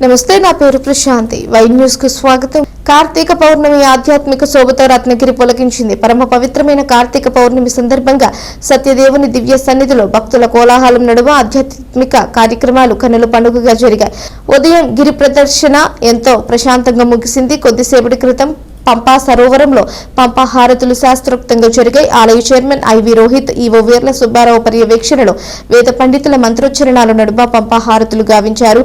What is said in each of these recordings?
నమస్తే, నా పేరు ప్రశాంతి. వై న్యూస్ కు స్వాగతం. కార్తీక పౌర్ణమి ఆధ్యాత్మిక శోభతో రత్నగిరి పొలకించింది. పరమ పవిత్రమైన కార్తీక పౌర్ణమి సందర్భంగా సత్యదేవుని దివ్య సన్నిధిలో భక్తుల కోలాహలం నడుమ ఆధ్యాత్మిక కార్యక్రమాలు కన్నుల పండుగగా జరిగాయి. ఉదయం గిరి ప్రదర్శన ఎంతో ప్రశాంతంగా ముగిసింది. కొద్దిసేపటి క్రితం పంపా సరోవరంలో పంపా హారతులు శాస్త్రోక్తంగా జరిగాయి. ఆలయ chairman IV Rohit, EO Veerla Subbarao పర్యవేక్షణలో వేద పండితుల మంత్రోచ్చరణాల నడుమ పంపా హారతులు గావించారు.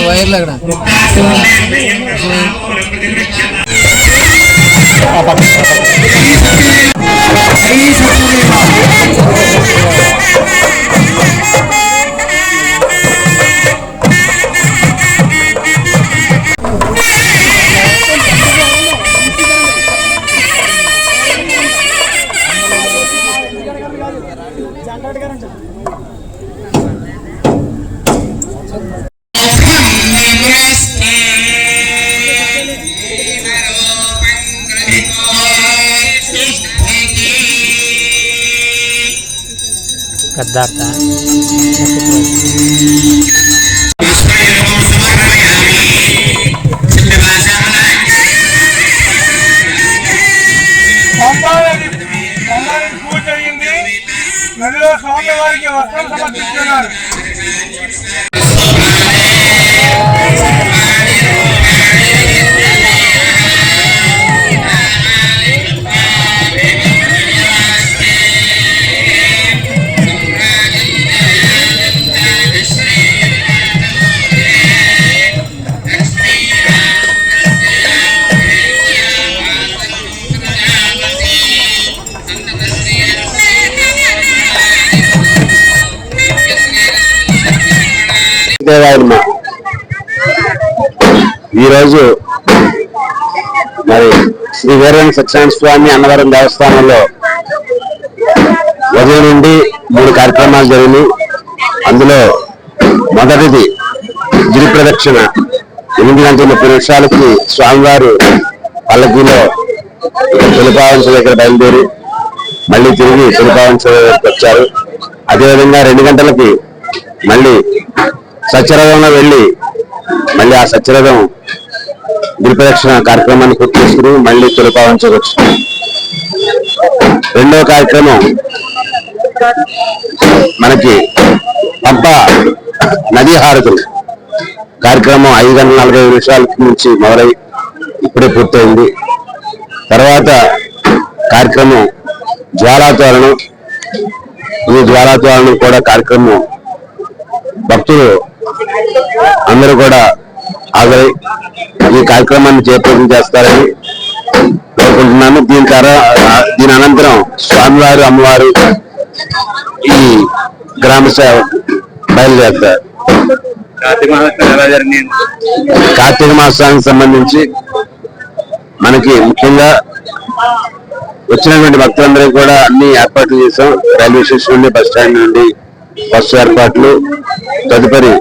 వైర్ लगना Kaddarta పూజ అయింది. నదిలో స్వామివారికి వస్త్రం సమర్పిస్తున్నారు. ఈరోజు మరి శ్రీ వీరవేంకట సత్యనారాయణ స్వామి అన్నవరం దేవస్థానంలో ఉదయం నుండి 3 కార్యక్రమాలు జరిగినాయి. అందులో మొదటిది గిరి ప్రదక్షిణ 8:30 స్వామివారు పల్లకీలో తొలిపావంచ దగ్గర బయలుదేరి మళ్ళీ తిరిగి తొలిపావంచ దగ్గరకు వచ్చారు. అదేవిధంగా 2 గంటలకి మళ్ళీ సత్యరథంలో వెళ్ళి మళ్ళీ ఆ సత్యరథం గిరి ప్రదక్షిణ కార్యక్రమాన్ని పూర్తి చేసుకుని మళ్ళీ తొలిపావంచకు వచ్చారు. రెండవ కార్యక్రమం మనకి పంప నదీ హారతులు కార్యక్రమం 5:45 నుంచి మొదలై ఇప్పుడే పూర్తయింది. తర్వాత కార్యక్రమం జ్వాలాతోరణం. ఈ జ్వాలాతోరణం కూడా కార్యక్రమం భక్తులు అందరూ కూడా హాజరై ఈ కార్యక్రమాన్ని జయప్రదం చేస్తారని కోరుకుంటున్నాను. దీని అనంతరం స్వామివారు అమ్మవారు ఈ గ్రామ సేవ బయలుదేరుతారు. కార్తీక మాసానికి సంబంధించి మనకి ముఖ్యంగా వచ్చినటువంటి భక్తులందరికీ కూడా అన్ని ఏర్పాట్లు చేశాం. రైల్వే స్టేషన్ నుండి, బస్ స్టాండ్ నుండి బస్సు ఏర్పాట్లు, తదుపరి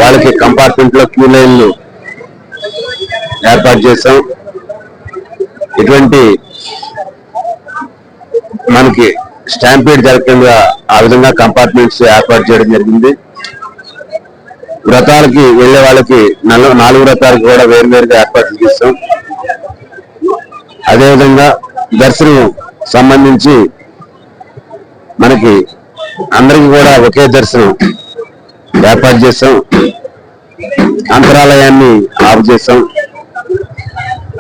వాళ్ళకి కంపార్ట్మెంట్ లో క్యూ లైన్లు ఏర్పాటు చేశాం. ఇటువంటి మనకి స్టాంపీడ్ జరగకుండా ఆ విధంగా కంపార్ట్మెంట్స్ ఏర్పాటు చేయడం జరిగింది. వ్రతాలకి వెళ్లే వాళ్ళకి 4 వ్రతాలకి కూడా వేరువేరుగా ఏర్పాట్లు చేస్తాం. అదేవిధంగా దర్శనం సంబంధించి మనకి అందరికి కూడా ఒకే దర్శనం ఏర్పాటు చేస్తాం. అంతరాలయాన్ని ఆఫ్ చేస్తాం.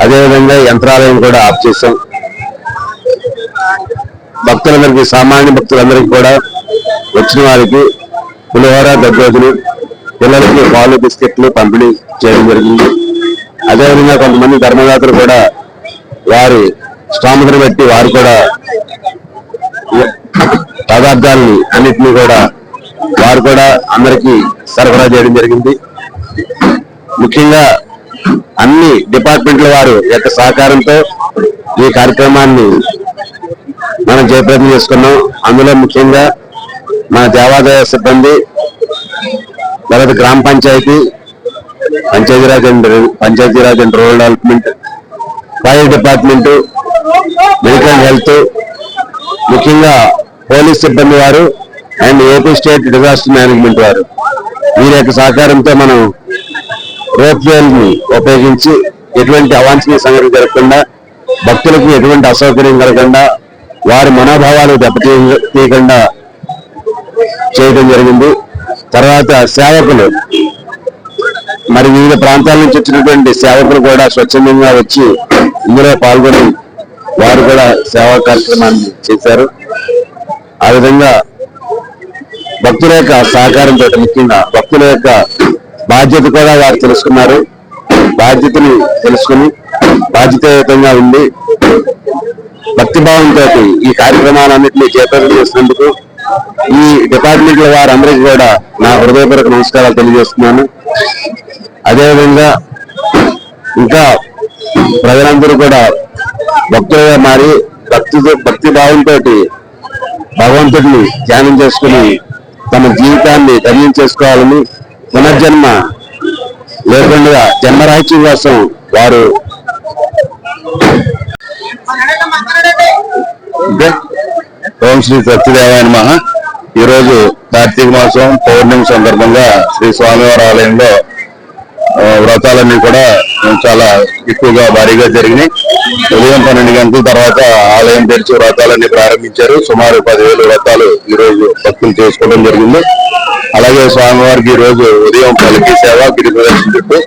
అదేవిధంగా యంత్రాలయం కూడా ఆఫ్ చేస్తాం. భక్తులందరికీ, సామాన్య భక్తులందరికీ కూడా వచ్చిన వారికి పులిహోర, దద్దోజులు, పిల్లలకి పాలు, బిస్కెట్లు పంపిణీ చేయడం జరిగింది. అదేవిధంగా కొంతమంది ధర్మదాతలు కూడా వారి స్తోమతను బట్టి వారు కూడా పదార్థాలని అన్నింటినీ కూడా వారు కూడా అందరికీ సరఫరా చేయడం జరిగింది. ముఖ్యంగా అన్ని డిపార్ట్మెంట్ల వారు యొక్క సహకారంతో ఈ కార్యక్రమాన్ని మనం జయప్రదం చేసుకున్నాం. అందులో ముఖ్యంగా మన దేవాదాయ సిబ్బంది, తర్వాత గ్రామ పంచాయతీ, Panchayati Raj and rural development, fire department, medical health, ముఖ్యంగా పోలీస్ సిబ్బంది వారు and AP state disaster management వారు వీరి యొక్క సహకారంతో మనం రోప్ వేల్ని ఉపయోగించి ఎటువంటి అవాంఛనీయ సంఘటన జరగకుండా, భక్తులకు ఎటువంటి అసౌకర్యం కలగకుండా, వారి మనోభావాలు దెబ్బతీయకుండా చేయడం జరిగింది. తర్వాత సేవకులు, మరి వివిధ ప్రాంతాల నుంచి వచ్చినటువంటి సేవకులు కూడా స్వచ్ఛందంగా వచ్చి ఇందులో పాల్గొని వారు కూడా సేవా కార్యక్రమాన్ని చేశారు. ఆ విధంగా భక్తుల యొక్క సహకారంతో, ముఖ్యంగా భక్తుల యొక్క బాధ్యత కూడా వారు తెలుసుకున్నారు. బాధ్యతని తెలుసుకుని బాధ్యతాయుతంగా ఉండి భక్తిభావంతో ఈ కార్యక్రమాలన్నింటినీ చేపట్టడం చేసినందుకు ఈ డిపార్ట్మెంట్ల వారందరికీ కూడా నా హృదయపూర్వక నమస్కారాలు తెలియజేస్తున్నాను. అదేవిధంగా ఇంకా ప్రజలందరూ కూడా భక్తులుగా మారి భక్తిభావంతో భగవంతుడిని ధ్యానం చేసుకుని తమ జీవితాన్ని ధన్యం చేసుకోవాలని, పునర్జన్మ లేకుండా జన్మరాహిత్యం కోసం వారు ఓం శ్రీ సత్యదేవాయ నమః. ఈరోజు కార్తీక మాసం పౌర్ణమి సందర్భంగా శ్రీ స్వామివారి ఆలయంలో వ్రతాలన్నీ కూడా చాలా ఎక్కువగా భారీగా జరిగినాయి. ఉదయం 12 గంటల తర్వాత ఆలయం తెరిచి వ్రతాలన్నీ ప్రారంభించారు. సుమారు 10,000 వ్రతాలు ఈ రోజు భక్తులు చేసుకోవడం జరిగింది. అలాగే స్వామివారికి ఈ రోజు ఉదయం పలికి సేవ, గిరి ప్రదక్షిణ చుట్టూ,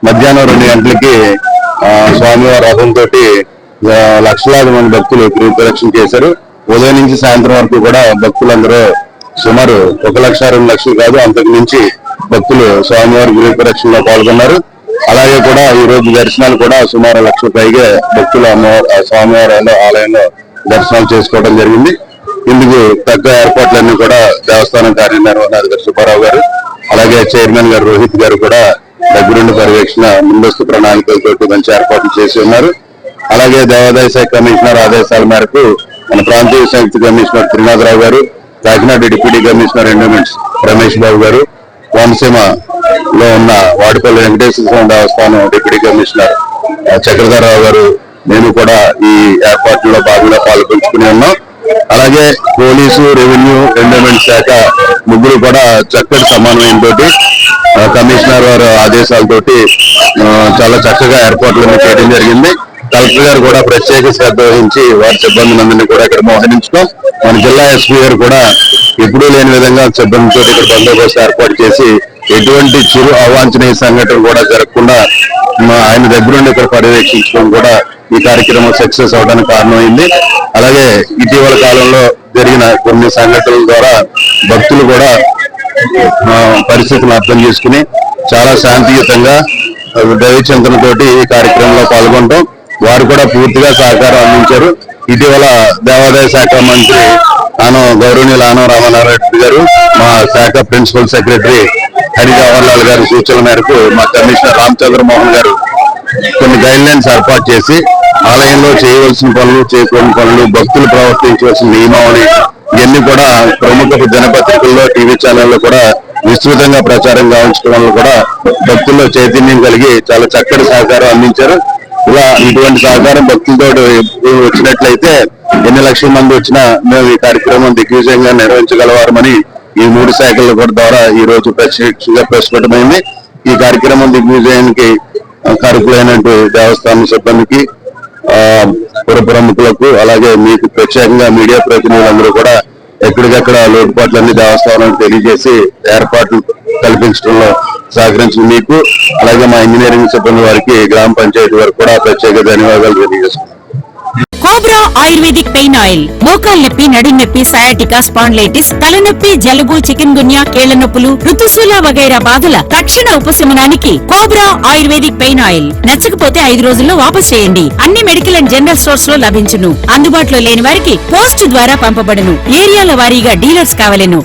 మధ్యాహ్నం 2 గంటలకి స్వామివారి రథంతో లక్షలాది మంది భక్తులు గిరి ప్రదక్షిణ చేశారు. ఉదయం నుంచి సాయంత్రం వరకు కూడా భక్తులందరూ సుమారు 1 లక్ష 2 లక్షలు కాదు, అంతకు మించి భక్తులు స్వామివారి గిరి ప్రదక్షిణలో పాల్గొన్నారు. అలాగే కూడా ఈ రోజు దర్శనాలు కూడా సుమారు 1 లక్ష పైగా భక్తులు స్వామివారి ఆలయంలో దర్శనాలు చేసుకోవడం జరిగింది. ఇందుకు తగ్గ ఏర్పాట్లన్నీ కూడా దేవస్థానం కార్యనిర్వహణాధికారి సుబ్బారావు గారు, అలాగే చైర్మన్ గారు రోహిత్ గారు కూడా దగ్గరుండి పర్యవేక్షణ, ముందస్తు ప్రణాళికలతో మంచి ఏర్పాట్లు చేసి ఉన్నారు. అలాగే దేవాదాయ శాఖ కమిషనర్ ఆదేశాల మేరకు మన ప్రాంతీయ సంయుక్త కమిషనర్ త్రినాథరావు గారు, Kakinada deputy commissioner endowments Ramesh Babu గారు, కోనసీమలో ఉన్న వాడిపల్లి వెంకటేశ్వర స్వామి దేవస్థానం డిప్యూటీ కమిషనర్ చక్రధరరావు గారు, నేను కూడా ఈ ఏర్పాట్లలో భాగంగా పాల్గొంచుకుని ఉన్నాం. అలాగే పోలీసు, రెవెన్యూ, ఎండోమెంట్ శాఖ ముగ్గురు కూడా చక్కటి సమన్వయంతో కమిషనర్ వారి ఆదేశాలతోటి చాలా చక్కగా ఏర్పాట్లను చేయడం జరిగింది. కలెక్టర్ గారు కూడా ప్రత్యేక శ్రద్ధ వహించి వారి సిబ్బందిని కూడా ఇక్కడ మోహరించడం, మన జిల్లా ఎస్పీ గారు కూడా ఎప్పుడూ లేని విధంగా సిబ్బందితో ఇక్కడ బందోబస్తు ఏర్పాటు చేసి ఎటువంటి చిరు అవాంఛనీయ సంఘటన కూడా జరగకుండా ఆయన దగ్గరుండి ఇక్కడ పర్యవేక్షించడం కూడా ఈ కార్యక్రమం సక్సెస్ అవడానికి కారణమైంది. అలాగే ఇటీవల కాలంలో జరిగిన కొన్ని సంఘటనల ద్వారా భక్తులు కూడా పరిస్థితులను అర్థం చేసుకుని చాలా శాంతియుతంగా దైవచింతనతోటి ఈ కార్యక్రమంలో పాల్గొనడం, వారు కూడా పూర్తిగా సహకారం అందించారు. ఇటీవల దేవాదాయ శాఖ మంత్రి గౌరవనీయులు ఆనం రామనారాయణ గారు, మా శాఖ ప్రిన్సిపల్ సెక్రటరీ హరి జవహర్ లాల్ గారి సూచనల మేరకు మా కమిషనర్ రామచంద్ర మోహన్ గారు కొన్ని గైడ్ లైన్స్ ఏర్పాటు చేసి ఆలయంలో చేయవలసిన పనులు, చేయకూడని పనులు, భక్తులు ప్రవర్తించవలసిన నియమావళి ఇవన్నీ కూడా ప్రముఖ దినపత్రికల్లో, టీవీ ఛానల్లో కూడా విస్తృతంగా ప్రచారం గావించడం వల్ల కూడా భక్తుల్లో చైతన్యం కలిగి చాలా చక్కటి సహకారం అందించారు. ఇలా ఇటువంటి సహకారం భక్తులతో వచ్చినట్లయితే ఎన్ని లక్షల మంది వచ్చినా మేము ఈ కార్యక్రమం దిగ్విజయంగా నిర్వహించగలవారమని ఈ 3 శాఖల ద్వారా ఈ రోజు ప్రత్యక్షంగా ప్రస్ఫుటమైంది. ఈ కార్యక్రమం దిగ్విజయానికి కారకులైనటువంటి దేవస్థానం సిబ్బందికి, పుర ప్రముఖులకు, అలాగే మీకు ప్రత్యేకంగా మీడియా ప్రతినిధులందరూ కూడా ఎక్కడికక్కడ లోటుపాట్లన్నీ దేవస్థానానికి తెలియజేసి ఏర్పాట్లు కల్పించడంలో సహకరించిన మీకు, అలాగే మా ఇంజనీరింగ్ సిబ్బంది వారికి, గ్రామ పంచాయతీ వారికి కూడా ప్రత్యేక ధన్యవాదాలు తెలియజేస్తున్నాను. కోబ్రా ఆయుర్వేదిక్ పెయిన్ ఆయిల్ మోకాల్ నొప్పి, నడుం నొప్పి, సయాటికా, స్పాండ్లైటిస్, తలనొప్పి, జలుబు, చికెన్ గున్యా, కీళ్ల నొప్పులు, ఋతుశూల వగైరా బాధల తక్షణ ఉపశమనానికి కోబ్రా ఆయుర్వేదిక్ పెయిన్ ఆయిల్. నచ్చకపోతే 5 రోజుల్లో వాపస్ చేయండి. అన్ని మెడికల్ అండ్ జనరల్ స్టోర్స్ లో లభించును. అందుబాటులో లేని వారికి పోస్ట్ ద్వారా పంపబడును. ఏరియాల వారీగా డీలర్స్ కావలెను.